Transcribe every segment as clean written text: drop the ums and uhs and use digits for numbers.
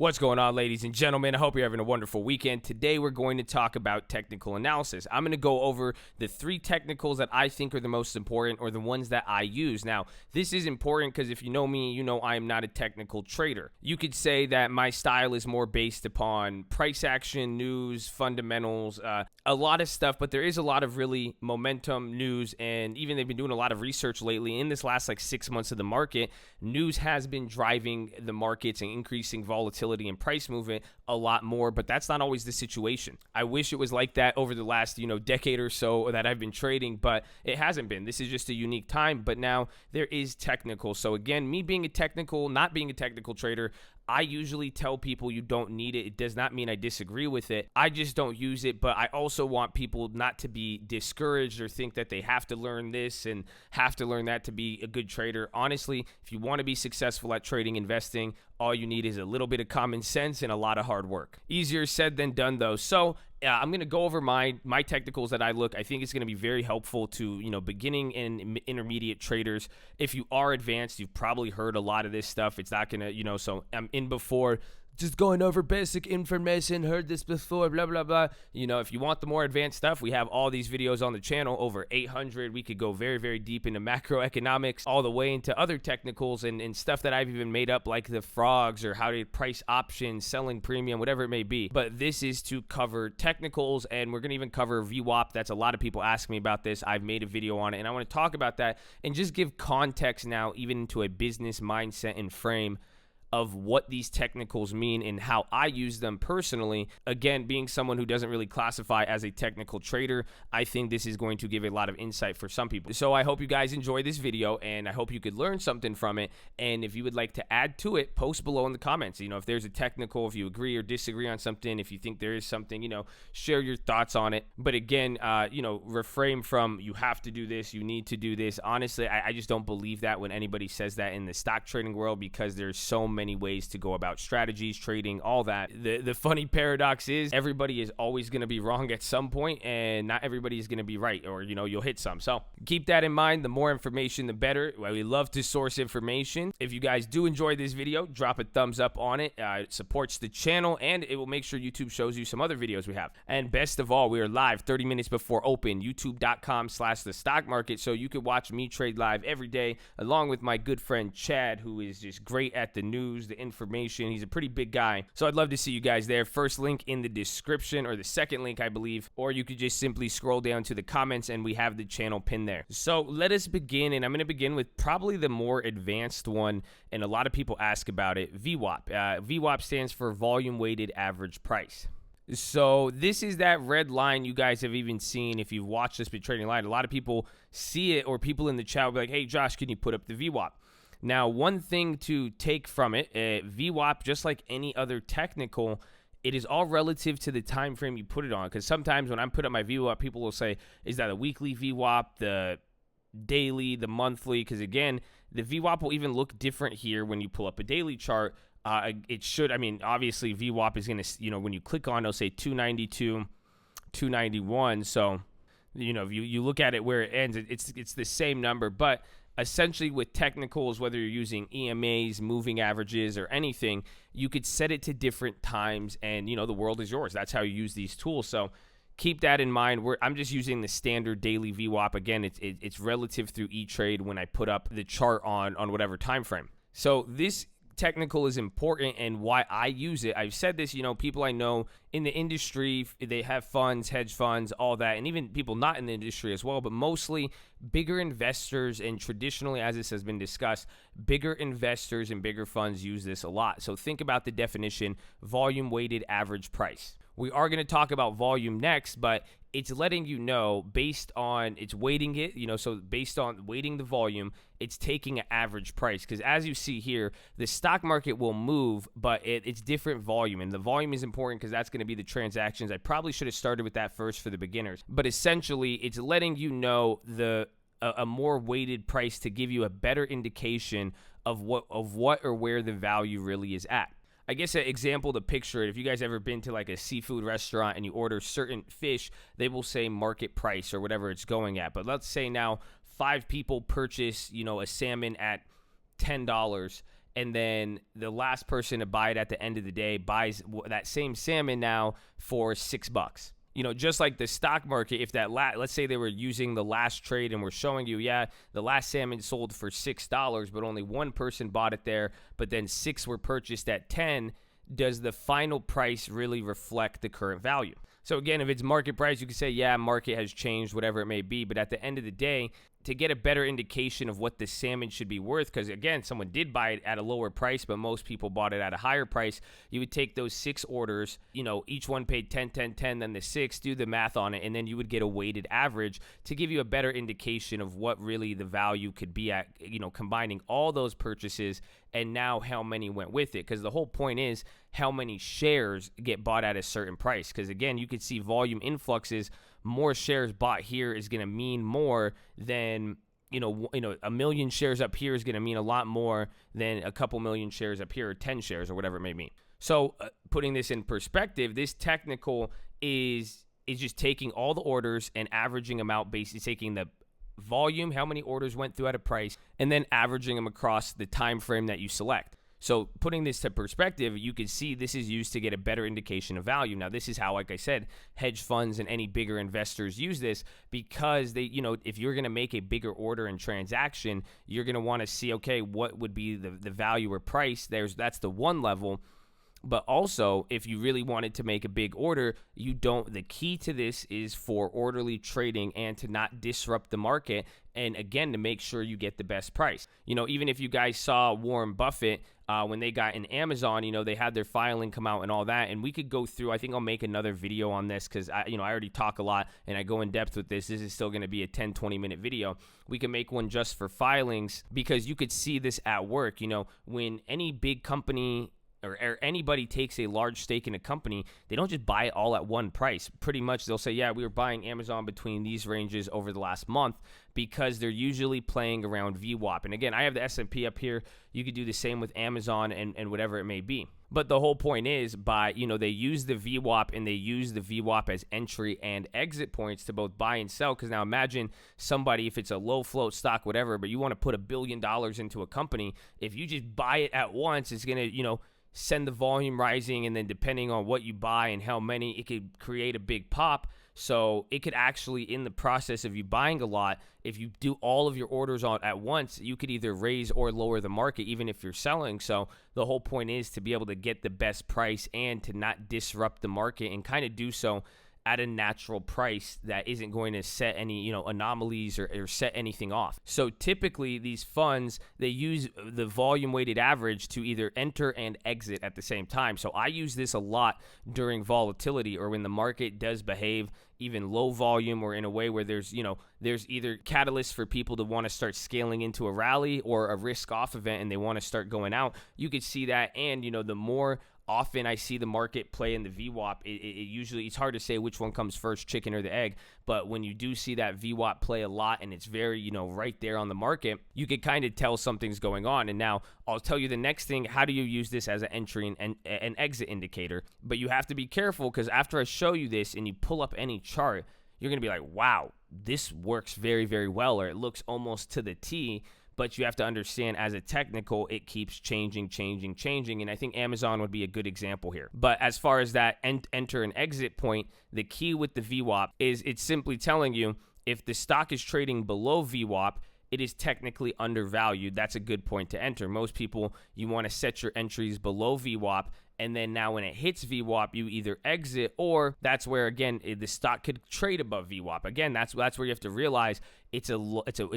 What's going on, ladies and gentlemen? I hope you're having a wonderful weekend. Today, we're going to talk about technical analysis. I'm going to go over the 3 technicals that I think are the most important, or the ones that I use. Now, this is important because if you know me, you know I am not a technical trader. You could say that my style is more based upon price action, news, fundamentals, a lot of stuff, but there is a lot of really momentum news, and even they've been doing a lot of research lately. In this last 6 months of the market, news has been driving the markets and increasing volatility and price movement a lot more, but that's not always the situation. I wish it was like that over the last, decade or so that I've been trading, but it hasn't been. This is just a unique time, but now there is technical. So again, me being not being a technical trader, I usually tell people you don't need it. It does not mean I disagree with it. I just don't use it, but I also want people not to be discouraged or think that they have to learn this and have to learn that to be a good trader. Honestly, if you want to be successful at trading, investing, all you need is a little bit of common sense and a lot of hard work. Easier said than done, though. So I'm going to go over my technicals that I look. I think it's going to be very helpful to, beginning and intermediate traders. If you are advanced, you've probably heard a lot of this stuff. It's not going to, so I'm in before, just going over basic information, heard this before, blah, blah, blah. If you want the more advanced stuff, we have all these videos on the channel, over 800. We could go very, very deep into macroeconomics, all the way into other technicals and stuff that I've even made up, like the frogs or how to price options, selling premium, whatever it may be. But this is to cover technicals, and we're going to even cover VWAP. That's a lot of people ask me about this. I've made a video on it, and I want to talk about that and just give context now, even into a business mindset and frame of what these technicals mean and how I use them personally. Again, being someone who doesn't really classify as a technical trader, I think this is going to give a lot of insight for some people. So I hope you guys enjoy this video, and I hope you could learn something from it. And if you would like to add to it, post below in the comments. If there's a technical, if you agree or disagree on something, if you think there is something, share your thoughts on it. But again, refrain from you have to do this, you need to do this. Honestly, I just don't believe that when anybody says that in the stock trading world, because there's so many ways to go about strategies, trading, all that. The funny paradox is everybody is always going to be wrong at some point, and not everybody is going to be right, or you'll hit some. So keep that in mind. The more information, the better. We love to source information. If you guys do enjoy this video, drop a thumbs up on it. It supports the channel, and it will make sure YouTube shows you some other videos we have. And best of all, we are live 30 minutes before open, youtube.com/thestockmarket, so you can watch me trade live every day, along with my good friend Chad, who is just great at the news, the information. He's a pretty big guy, so I'd love to see you guys there. First link in the description, or the second link, I believe, or you could just simply scroll down to the comments and we have the channel pinned there. So let us begin, and I'm going to begin with probably the more advanced one, and a lot of people ask about it, VWAP. VWAP stands for volume weighted average price. So this is that red line you guys have even seen if you've watched this Been Trading Live. A lot of people see it, or people in the chat will be like, hey Josh, can you put up the VWAP? Now, one thing to take from it, VWAP, just like any other technical, it is all relative to the time frame you put it on. Because sometimes when I'm putting up my VWAP, people will say, is that a weekly VWAP, the daily, the monthly? Because again, the VWAP will even look different here when you pull up a daily chart. It should, obviously VWAP is going to, when you click on, it'll say 292, 291. So, if you look at it where it ends, it's the same number. But essentially with technicals, whether you're using EMAs, moving averages, or anything, you could set it to different times, and the world is yours. That's how you use these tools. So keep that in mind. I'm just using the standard daily VWAP. Again, it's relative through E-Trade when I put up the chart on whatever time frame. So this technical is important, and why I use it. I've said this, people I know in the industry, they have funds, hedge funds, all that, and even people not in the industry as well, but mostly bigger investors, and traditionally, as this has been discussed, bigger investors and bigger funds use this a lot. So think about the definition, volume weighted average price. We are going to talk about volume next, but it's letting you know based on, it's weighting it, so based on weighting the volume, it's taking an average price. Because as you see here, the stock market will move, but it's different volume. And the volume is important because that's going to be the transactions. I probably should have started with that first for the beginners. But essentially, it's letting you know a more weighted price to give you a better indication of what or where the value really is at. I guess an example to picture it, if you guys ever been to like a seafood restaurant and you order certain fish, they will say market price or whatever it's going at. But let's say now 5 people purchase, a salmon at $10, and then the last person to buy it at the end of the day buys that same salmon now for $6. Just like the stock market, if that let's say they were using the last trade and we're showing you, the last salmon sold for $6, but only one person bought it there, but then 6 were purchased at 10, does the final price really reflect the current value? So again, if it's market price, you can say, market has changed, whatever it may be. But at the end of the day, to get a better indication of what the salmon should be worth, because again, someone did buy it at a lower price, but most people bought it at a higher price, you would take those 6 orders, each one paid 10, 10, 10, then the 6, do the math on it, and then you would get a weighted average to give you a better indication of what really the value could be at, combining all those purchases and now how many went with it. Because the whole point is how many shares get bought at a certain price. Because again, you could see volume influxes. More shares bought here is going to mean more than, a million shares up here is going to mean a lot more than a couple million shares up here, or 10 shares, or whatever it may mean. So putting this in perspective, this technical is just taking all the orders and averaging them out, basically taking the volume, how many orders went through at a price, and then averaging them across the time frame that you select. So putting this to perspective, you can see this is used to get a better indication of value. Now, this is how, like I said, hedge funds and any bigger investors use this, because they, if you're going to make a bigger order and transaction, you're going to want to see, okay, what would be the value or price? That's the one level. But also, if you really wanted to make a big order, the key to this is for orderly trading and to not disrupt the market. And again, to make sure you get the best price. Even if you guys saw Warren Buffett, when they got in Amazon, they had their filing come out and all that. And we could go through, I think I'll make another video on this, because I already talk a lot and I go in depth with this. This is still going to be a 10, 20-minute video. We can make one just for filings, because you could see this at work. When any big company or anybody takes a large stake in a company, they don't just buy it all at one price. Pretty much they'll say, we were buying Amazon between these ranges over the last month, because they're usually playing around VWAP. And again, I have the S&P up here. You could do the same with Amazon and whatever it may be. But the whole point is, they use the VWAP, and they use the VWAP as entry and exit points to both buy and sell. Because now imagine somebody, if it's a low float stock, whatever, but you want to put $1 billion into a company, if you just buy it at once, it's going to, send the volume rising, and then depending on what you buy and how many, it could create a big pop. So it could actually, in the process of you buying a lot, if you do all of your orders on at once, you could either raise or lower the market, even if you're selling. So the whole point is to be able to get the best price and to not disrupt the market, and kind of do so at a natural price that isn't going to set any, anomalies or set anything off. So typically these funds, they use the volume weighted average to either enter and exit at the same time. So I use this a lot during volatility, or when the market does behave even low volume, or in a way where there's either catalysts for people to want to start scaling into a rally or a risk off event and they want to start going out. You could see that. And, the more often I see the market play in the VWAP, it usually, it's hard to say which one comes first, chicken or the egg, but when you do see that VWAP play a lot and it's very, right there on the market, you could kind of tell something's going on. And now I'll tell you the next thing, how do you use this as an entry and an exit indicator? But you have to be careful, because after I show you this and you pull up any chart, you're going to be like, wow, this works very, very well, or it looks almost to the T. But you have to understand, as a technical, it keeps changing. And I think Amazon would be a good example here. But as far as that enter and exit point, the key with the VWAP is it's simply telling you, if the stock is trading below VWAP, it is technically undervalued. That's a good point to enter. Most people, you want to set your entries below VWAP, and then now when it hits VWAP, you either exit, or that's where, again, the stock could trade above VWAP. Again, that's where you have to realize it's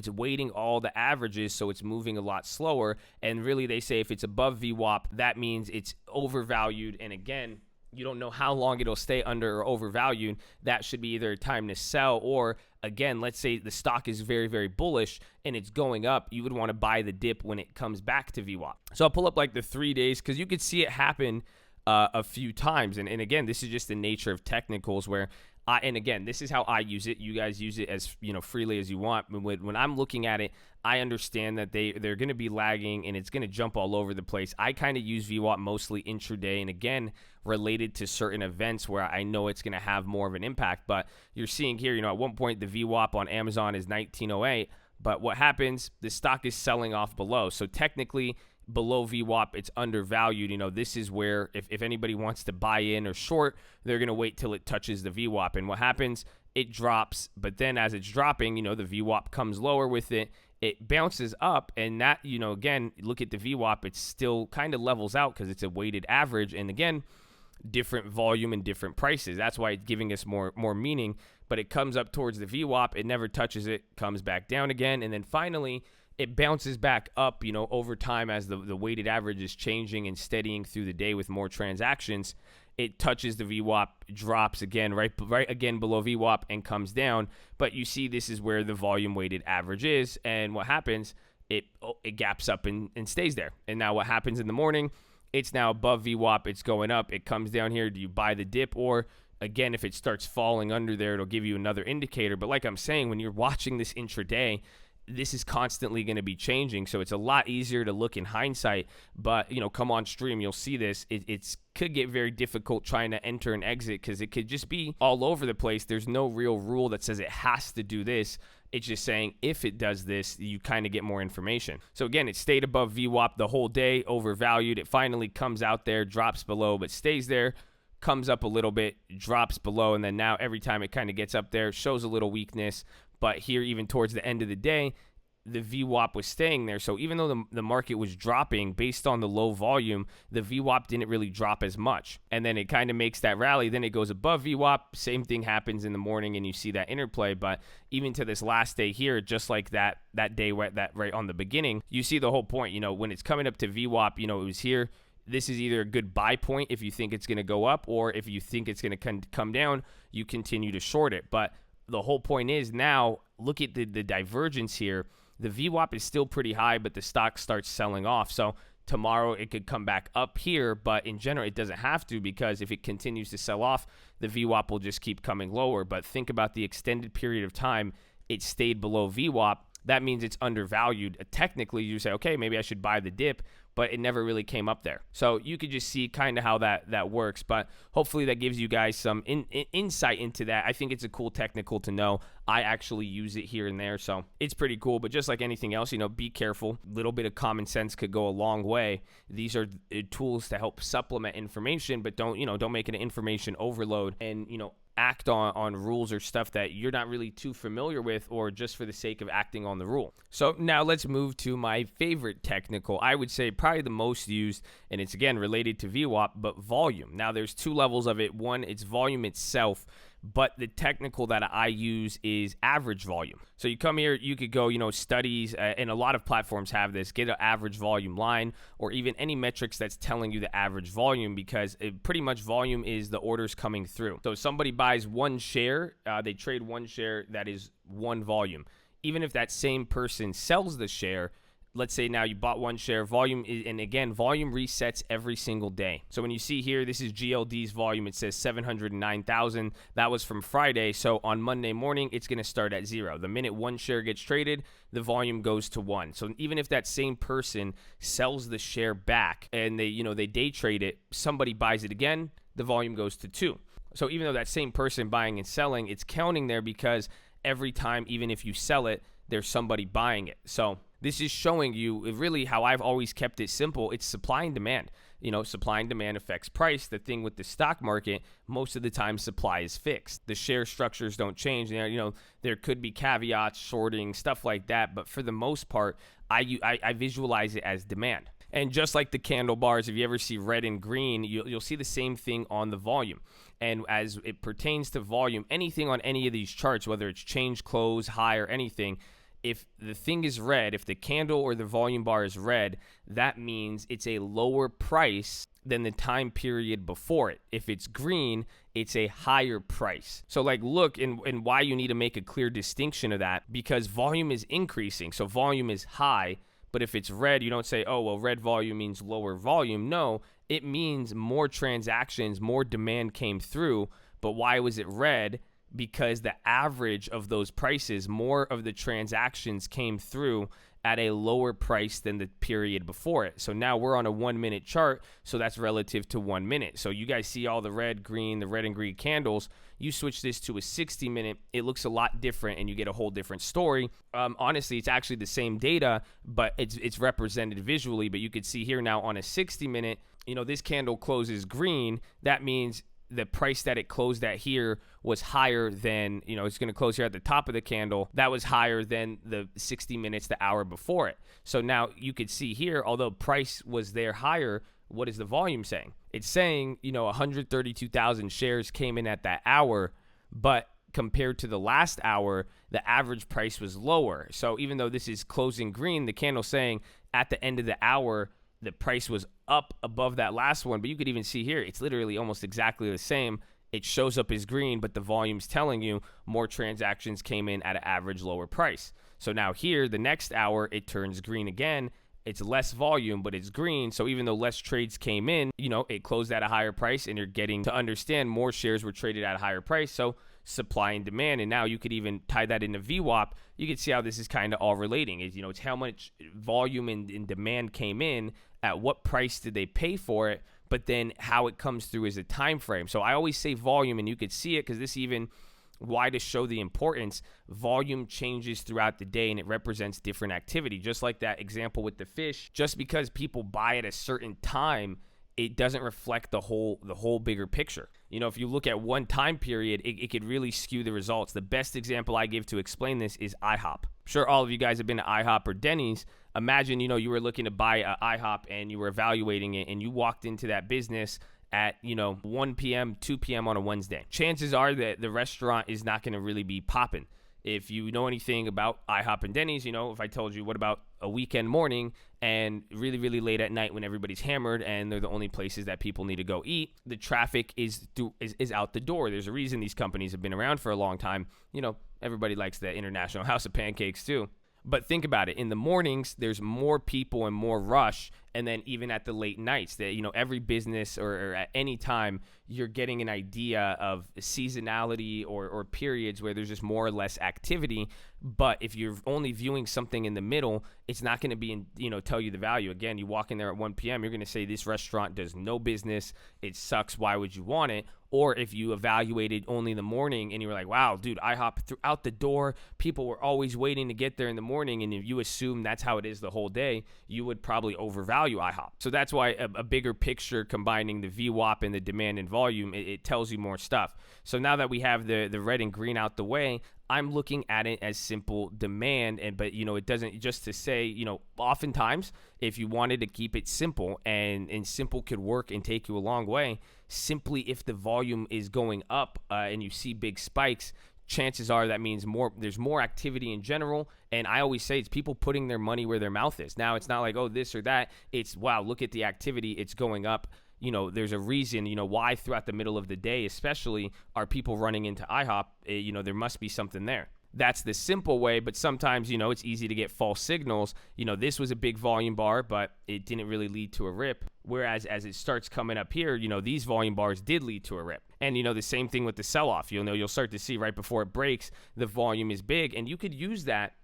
weighting all the averages, so it's moving a lot slower. And really, they say if it's above VWAP, that means it's overvalued. And again, you don't know how long it'll stay under or overvalued. That should be either a time to sell, or again, let's say the stock is very, very bullish and it's going up, you would want to buy the dip when it comes back to VWAP. So I'll pull up like the 3 days, because you could see it happen a few times. And again, this is just the nature of technicals, where and again, this is how I use it. You guys use it as freely as you want. When I'm looking at it, I understand that they're going to be lagging and it's going to jump all over the place. I kind of use VWAP mostly intraday, and again, related to certain events where I know it's going to have more of an impact. But you're seeing here, at one point the VWAP on Amazon is 1908. But what happens, the stock is selling off below. So technically, below VWAP, it's undervalued. This is where if anybody wants to buy in or short, they're going to wait till it touches the VWAP. And what happens? It drops, but then as it's dropping, the VWAP comes lower with it. It bounces up, and that, again, look at the VWAP, it still kind of levels out because it's a weighted average. And again, different volume and different prices. That's why it's giving us more meaning. But it comes up towards the VWAP, it never touches it, comes back down again, and then finally it bounces back up, over time as the weighted average is changing and steadying through the day with more transactions. It touches the VWAP, drops again, right again below VWAP, and comes down. But you see, this is where the volume weighted average is, and what happens? It gaps up and stays there. And now what happens in the morning? It's now above VWAP, it's going up, it comes down here. Do you buy the dip? Or again, if it starts falling under there, it'll give you another indicator. But like I'm saying, when you're watching this intraday, this is constantly going to be changing, so it's a lot easier to look in hindsight. But come on stream, you'll see this. It could get very difficult trying to enter and exit because it could just be all over the place. There's no real rule that says it has to do this. It's just saying if it does this, you kind of get more information. So again, it stayed above VWAP the whole day, overvalued. It finally comes out there, drops below, but stays there, comes up a little bit, drops below, and then now every time it kind of gets up there, shows a little weakness. But here, even towards the end of the day, the VWAP was staying there. So even though the market was dropping based on the low volume, the VWAP didn't really drop as much. And then it kind of makes that rally. Then it goes above VWAP. Same thing happens in the morning, and you see that interplay. But even to this last day here, just like that day right on the beginning, you see the whole point. When it's coming up to VWAP, it was here. This is either a good buy point if you think it's going to go up, or if you think it's going to come down, you continue to short it. But the whole point is now, look at the divergence here. The VWAP is still pretty high, but the stock starts selling off. So tomorrow it could come back up here, but in general, it doesn't have to, because if it continues to sell off, the VWAP will just keep coming lower. But think about the extended period of time it stayed below VWAP. That means it's undervalued. Technically, you say, okay, maybe I should buy the dip, but it never really came up there. So you could just see kind of how that works. But hopefully that gives you guys some insight into that. I think it's a cool technical to know. I actually use it here and there, so it's pretty cool. But just like anything else, be careful. A little bit of common sense could go a long way. These are tools to help supplement information, but don't make it an information overload and, act on rules or stuff that you're not really too familiar with, or just for the sake of acting on the rule. So now let's move to my favorite technical. I would say probably the most used, and it's again related to VWAP, but volume. Now there's two levels of it. One, it's volume itself, but the technical that I use is average volume. So you come here, you could go, studies, and a lot of platforms have this, get an average volume line, or even any metrics that's telling you the average volume, because pretty much volume is the orders coming through. So somebody buys one share, they trade one share, that is one volume. Even if that same person sells the share, let's say now you bought one share, volume is, and again, volume resets every single day. So when you see here, this is GLD's volume. It says 709,000. That was from Friday. So on Monday morning, it's going to start at 0. The minute one share gets traded, the volume goes to 1. So even if that same person sells the share back and they day trade it, somebody buys it again, the volume goes to 2. So even though that same person buying and selling, it's counting there, because every time, even if you sell it, there's somebody buying it. So this is showing you really how I've always kept it simple. It's supply and demand. Supply and demand affects price. The thing with the stock market, most of the time supply is fixed. The share structures don't change. There could be caveats, shorting, stuff like that. But for the most part, I visualize it as demand. And just like the candle bars, if you ever see red and green, you'll see the same thing on the volume. And as it pertains to volume, anything on any of these charts, whether it's change, close, high, or anything, if the thing is red, if the candle or the volume bar is red, that means it's a lower price than the time period before it. If it's green, it's a higher price. So look, and why you need to make a clear distinction of that, because volume is increasing. So volume is high, but if it's red, you don't say, oh, well, red volume means lower volume. No, it means more transactions, more demand came through. But why was it red? Because the average of those prices, more of the transactions came through, at a lower price than the period before it. So now we're on a 1 minute chart, so that's relative to 1 minute. So you guys see all the red and green candles. You switch this to a 60 minute, it looks a lot different and you get a whole different story. Honestly, it's actually the same data, but it's represented visually. But you could see here now on a 60 minute, this candle closes green. That means the price that it closed at here was higher than, it's going to close here at the top of the candle. That was higher than the 60 minutes, the hour before it. So now you could see here, although price was there higher, what is the volume saying? It's saying, 132,000 shares came in at that hour, but compared to the last hour, the average price was lower. So even though this is closing green, the candle's saying at the end of the hour, the price was up above that last one. But you could even see here, it's literally almost exactly the same. It shows up as green, but the volume's telling you more transactions came in at an average lower price. So now here, the next hour, it turns green again. It's less volume, but it's green. So even though less trades came in, it closed at a higher price, and you're getting to understand more shares were traded at a higher price. So supply and demand. And now you could even tie that into VWAP. You can see how this is kind of all relating. It's how much volume and demand came in, at what price did they pay for it, but then how it comes through as a time frame. So I always say volume, and you could see it because this even, why to show the importance, volume changes throughout the day and it represents different activity. Just like that example with the fish, just because people buy at a certain time, it doesn't reflect the whole bigger picture. If you look at one time period, it could really skew the results. The best example I give to explain this is IHOP. I'm sure all of you guys have been to IHOP or Denny's. Imagine, you were looking to buy a IHOP and you were evaluating it and you walked into that business at 1 p.m., 2 p.m. on a Wednesday. Chances are that the restaurant is not going to really be popping. If you know anything about IHOP and Denny's, if I told you what about a weekend morning and really, really late at night when everybody's hammered and they're the only places that people need to go eat, the traffic is out the door. There's a reason these companies have been around for a long time. Everybody likes the International House of Pancakes too. But think about it. In the mornings, there's more people and more rush. And then even at the late nights, that every business or at any time, you're getting an idea of seasonality or periods where there's just more or less activity. But if you're only viewing something in the middle, it's not going to be tell you the value. Again, you walk in there at 1 p.m., you're going to say this restaurant does no business. It sucks. Why would you want it? Or if you evaluated only in the morning and you were like, wow, dude, IHOP throughout the door, people were always waiting to get there in the morning. And if you assume that's how it is the whole day, you would probably overvalue IHOP. So that's why a bigger picture combining the VWAP and the demand and volume, it tells you more stuff. So now that we have the red and green out the way, I'm looking at it as simple demand, but it doesn't, just to say, oftentimes if you wanted to keep it simple and simple could work and take you a long way, simply if the volume is going up and you see big spikes, chances are that means there's more activity in general. And I always say it's people putting their money where their mouth is. Now it's not like, oh, this or that. It's, wow, look at the activity. It's going up. There's a reason, why throughout the middle of the day, especially, are people running into IHOP. There must be something there. That's the simple way, but sometimes, it's easy to get false signals. This was a big volume bar, but it didn't really lead to a rip. Whereas as it starts coming up here, these volume bars did lead to a rip. And, the same thing with the sell-off. You'll start to see right before it breaks, the volume is big. And you could use that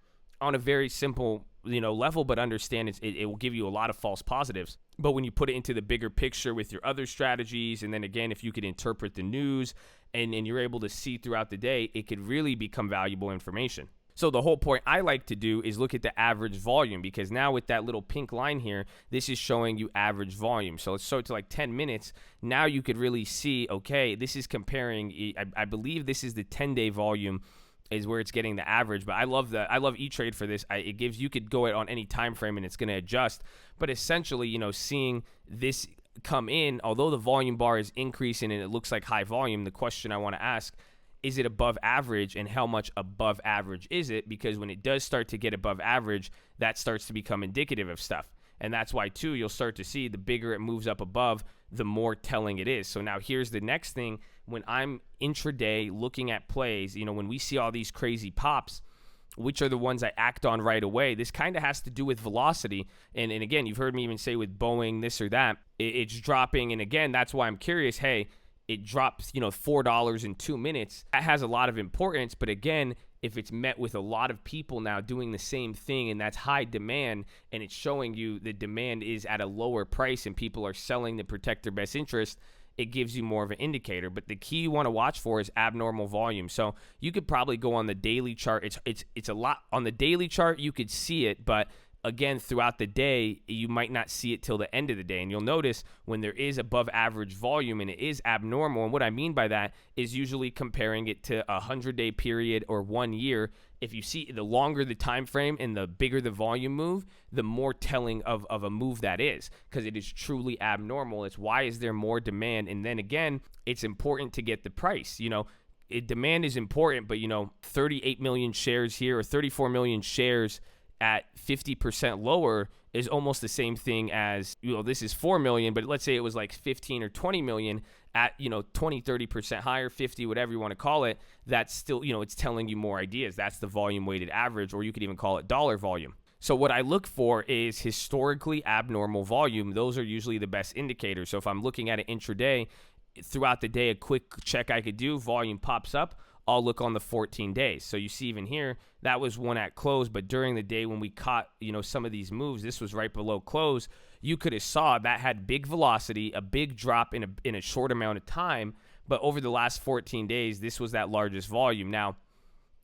on a very simple level, but understand it will give you a lot of false positives. But when you put it into the bigger picture with your other strategies, and then again, if you could interpret the news and you're able to see throughout the day, it could really become valuable information. So the whole point I like to do is look at the average volume, because now with that little pink line here, this is showing you average volume. So let's show it to like 10 minutes. Now you could really see, okay, this is comparing, I believe this is the 10-day volume is where it's getting the average. But I love E-Trade for this. You could go it on any time frame and it's going to adjust. But essentially, seeing this come in, although the volume bar is increasing and it looks like high volume, the question I want to ask, is it above average, and how much above average is it? Because when it does start to get above average, that starts to become indicative of stuff. And that's why, too, you'll start to see the bigger it moves up above, the more telling it is. So now here's the next thing. When I'm intraday looking at plays, when we see all these crazy pops, which are the ones I act on right away? This kind of has to do with velocity. And again, you've heard me even say with Boeing, this or that, it's dropping. And again, that's why I'm curious, hey, it drops, $4 in 2 minutes. That has a lot of importance. But again, if it's met with a lot of people now doing the same thing, and that's high demand, and it's showing you the demand is at a lower price and people are selling to protect their best interest, it gives you more of an indicator. But the key you want to watch for is abnormal volume. So you could probably go on the daily chart. It's a lot on the daily chart. You could see it, but again, throughout the day, you might not see it till the end of the day. And you'll notice when there is above average volume and it is abnormal. And what I mean by that is usually comparing it to a 100-day period or 1 year. If you see the longer the time frame and the bigger the volume move, the more telling of a move that is, because it is truly abnormal. It's why is there more demand? And then again, it's important to get the price. Demand is important, but 38 million shares here or 34 million shares at 50% lower is almost the same thing as, this is 4 million, but let's say it was like 15 or 20 million at, 20, 30% higher, 50, whatever you want to call it. That's still, it's telling you more ideas. That's the volume weighted average, or you could even call it dollar volume. So what I look for is historically abnormal volume. Those are usually the best indicators. So if I'm looking at it intraday, throughout the day, a quick check I could do, volume pops up, I'll look on the 14 days. So you see even here, that was one at close, but during the day when we caught, some of these moves, this was right below close. You could have saw that had big velocity, a big drop in a short amount of time. But over the last 14 days, this was that largest volume. Now,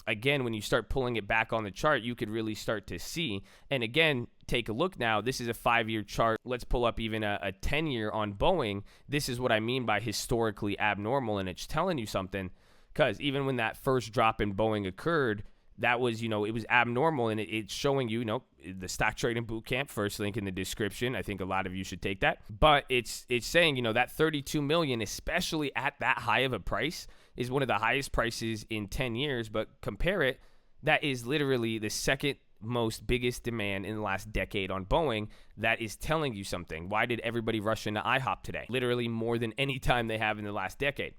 again, when you start pulling it back on the chart, you could really start to see. And again, take a look now. This is a 5-year chart. Let's pull up even a 10-year on Boeing. This is what I mean by historically abnormal, and it's telling you something. Because even when that first drop in Boeing occurred, that was, it was abnormal, and it's showing you, the stock trading boot camp, first link in the description. I think a lot of you should take that. But it's saying, that 32 million, especially at that high of a price, is one of the highest prices in 10 years. But compare it, that is literally the second most biggest demand in the last decade on Boeing. That is telling you something. Why did everybody rush into IHOP today? Literally more than any time they have in the last decade.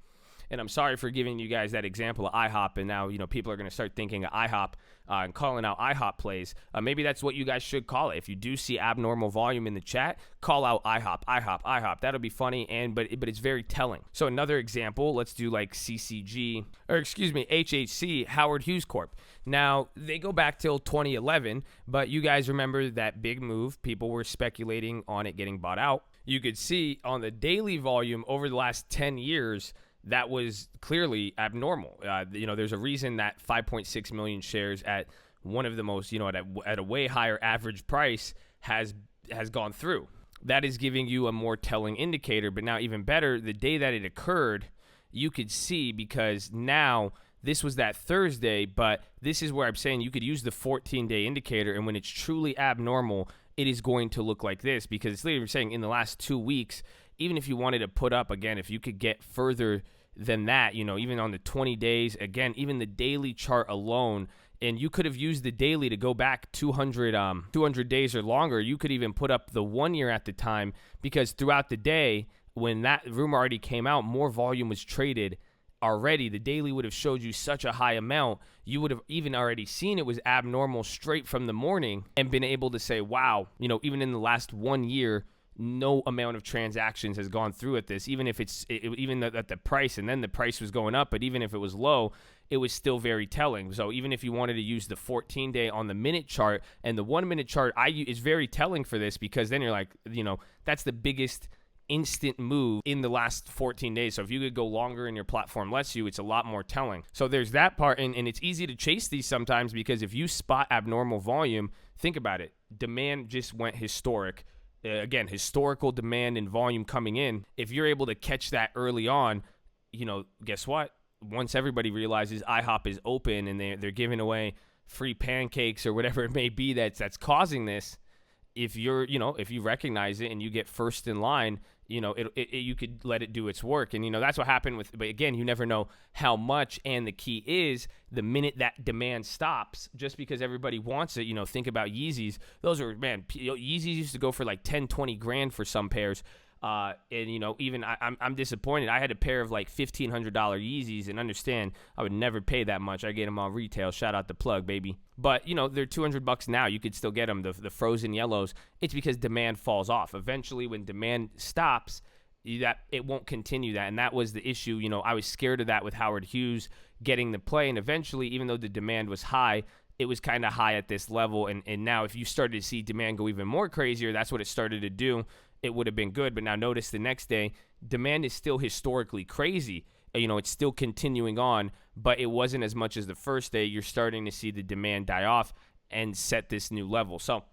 And I'm sorry for giving you guys that example of IHOP, and now people are going to start thinking of IHOP and calling out IHOP plays. Maybe that's what you guys should call it. If you do see abnormal volume in the chat, call out IHOP. That'll be funny, but it's very telling. So another example, let's do like HHC, Howard Hughes Corp. Now, they go back till 2011, but you guys remember that big move. People were speculating on it getting bought out. You could see on the daily volume over the last 10 years, that was clearly abnormal. There's a reason that 5.6 million shares at one of the most, at a way higher average price has gone through. That is giving you a more telling indicator. But now even better, the day that it occurred, you could see, because now this was that Thursday, but this is where I'm saying you could use the 14-day indicator, and when it's truly abnormal, it is going to look like this, because it's literally saying in the last 2 weeks, even if you wanted to put up, again, if you could get further than that, even on the 20 days, again, even the daily chart alone, and you could have used the daily to go back 200 days or longer. You could even put up the 1 year at the time, because throughout the day, when that rumor already came out, more volume was traded already. The daily would have showed you such a high amount. You would have even already seen it was abnormal straight from the morning and been able to say, wow, even in the last 1 year, no amount of transactions has gone through at this, even if even at the price, and then the price was going up, but even if it was low, it was still very telling. So even if you wanted to use the 14-day on the minute chart, and the 1 minute chart is very telling for this, because then you're like, that's the biggest instant move in the last 14 days. So if you could go longer and your platform lets you, it's a lot more telling. So there's that part, and it's easy to chase these sometimes, because if you spot abnormal volume, think about it. Demand just went historic. Again, historical demand and volume coming in. If you're able to catch that early on, guess what? Once everybody realizes IHOP is open and they're giving away free pancakes or whatever it may be that's causing this, if you recognize it and you get first in line, you could let it do its work. And, that's what happened but again, you never know how much. And the key is the minute that demand stops, just because everybody wants it, think about Yeezys. Those are, Yeezys used to go for like 10, 20 grand for some pairs. And even I'm disappointed. I had a pair of like $1,500 Yeezys, and understand I would never pay that much. I get them on retail. Shout out the plug, baby. But they're $200 now. You could still get them. The frozen yellows. It's because demand falls off. Eventually, when demand stops, that it won't continue that, and that was the issue. I was scared of that with Howard Hughes. getting the play. And eventually, even though the demand was high, it was kind of high at this level. And now if you started to see demand go even more crazier, that's what it started to do. It would have been good. But now notice the next day, demand is still historically crazy. It's still continuing on, but it wasn't as much as the first day. You're starting to see the demand die off and set this new level. So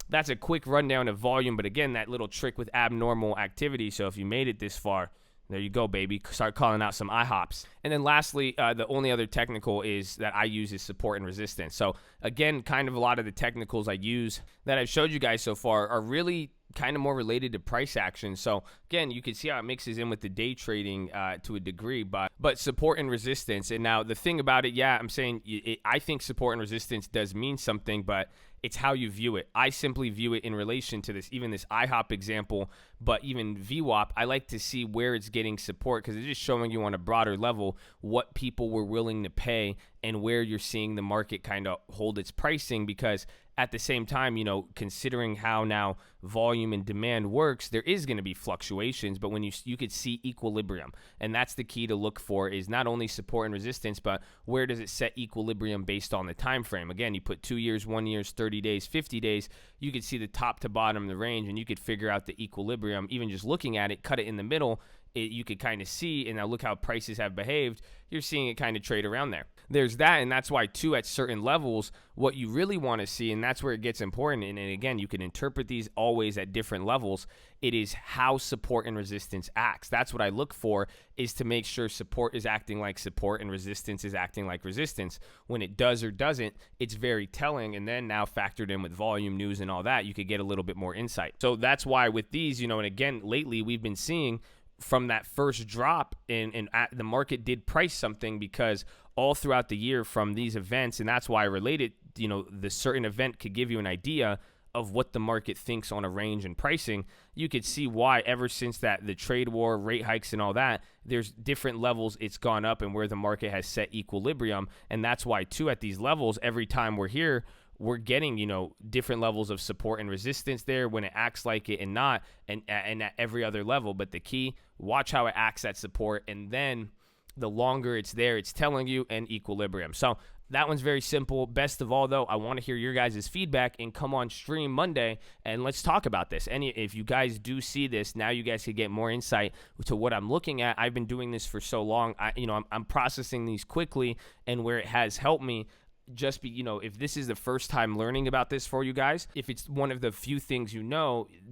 that's a quick rundown of volume. But again, that little trick with abnormal activity. So if you made it this far, there you go, baby. Start calling out some IHOPs. And then lastly, the only other technical is that I use is support and resistance. So again, kind of a lot of the technicals I use that I've showed you guys so far are really kind of more related to price action. So again, you can see how it mixes in with the day trading to a degree, but support and resistance. And now the thing about it, I'm saying I think support and resistance does mean something, but it's how you view it. I simply view it in relation to this IHOP example, but even VWAP, I like to see where it's getting support because it's just showing you on a broader level what people were willing to pay and where you're seeing the market kind of hold its pricing, because at the same time, considering how now volume and demand works, there is going to be fluctuations, but when you could see equilibrium. And that's the key to look for, is not only support and resistance, but where does it set equilibrium based on the time frame. Again, you put 2 years, 1 year, 30 days, 50 days, you could see the top to bottom of the range, and you could figure out the equilibrium. Even just looking at it, cut it in the middle, you could kind of see, and now look how prices have behaved. You're seeing it kind of trade around there. There's that, and that's why, too, at certain levels, what you really want to see, and that's where it gets important, and again, you can interpret these always at different levels, it is how support and resistance acts. That's what I look for, is to make sure support is acting like support and resistance is acting like resistance. When it does or doesn't, it's very telling, and then now factored in with volume, news, and all that, you could get a little bit more insight. So that's why with these, and again, lately, we've been seeing from that first drop, and the market did price something, because all throughout the year from these events, and that's why I related, the certain event could give you an idea of what the market thinks on a range and pricing. You could see why ever since the trade war, rate hikes, and all that, there's different levels it's gone up and where the market has set equilibrium. And that's why, too, at these levels, every time we're here, we're getting, different levels of support and resistance there when it acts like it and not, and at every other level. But the key, watch how it acts at support, and then the longer it's there, it's telling you, and equilibrium. So that one's very simple. Best of all, though, I want to hear your guys' feedback, and come on stream Monday and let's talk about this. And if you guys do see this, now you guys can get more insight to what I'm looking at. I've been doing this for so long. I'm processing these quickly, and where it has helped me, just be, if this is the first time learning about this for you guys, if it's one of the few things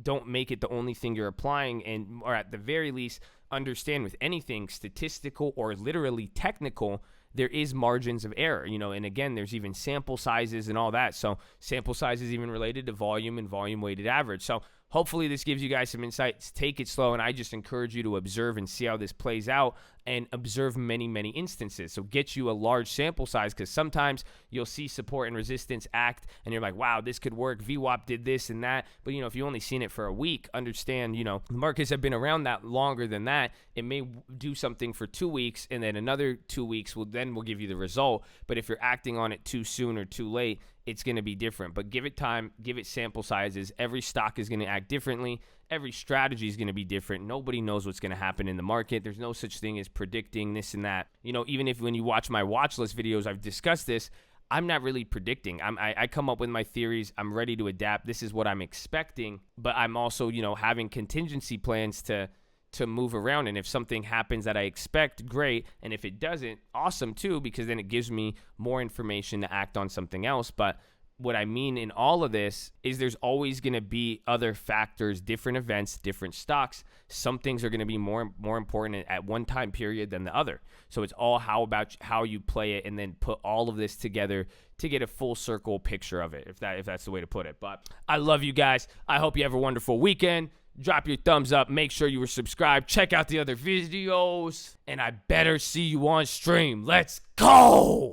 don't make it the only thing you're applying, or at the very least, understand with anything statistical or literally technical, there is margins of error, and again, there's even sample sizes and all that. So sample size is even related to volume and volume weighted average. So hopefully this gives you guys some insights. Take it slow, and I just encourage you to observe and see how this plays out, and observe many, many instances. So get you a large sample size, because sometimes you'll see support and resistance act, and you're like, wow, this could work. VWAP did this and that. But, if you only seen it for a week, understand, the markets have been around that longer than that. It may do something for 2 weeks, and then another 2 weeks will give you the result. But if you're acting on it too soon or too late, it's going to be different. But give it time, give it sample sizes. Every stock is going to act differently. Every strategy is going to be different. Nobody knows what's going to happen in the market. There's no such thing as predicting this and that. Even if when you watch my watch list videos, I've discussed this, I'm not really predicting. I come up with my theories. I'm ready to adapt. This is what I'm expecting. But I'm also, having contingency plans to move around. And if something happens that I expect, great. And if it doesn't, awesome too, because then it gives me more information to act on something else. But what I mean in all of this is there's always going to be other factors, different events, different stocks. Some things are going to be more important at one time period than the other. So it's all how you play it, and then put all of this together to get a full circle picture of it, if that's the way to put it. But I love you guys. I hope you have a wonderful weekend. Drop your thumbs up. Make sure you were subscribed. Check out the other videos. And I better see you on stream. Let's go!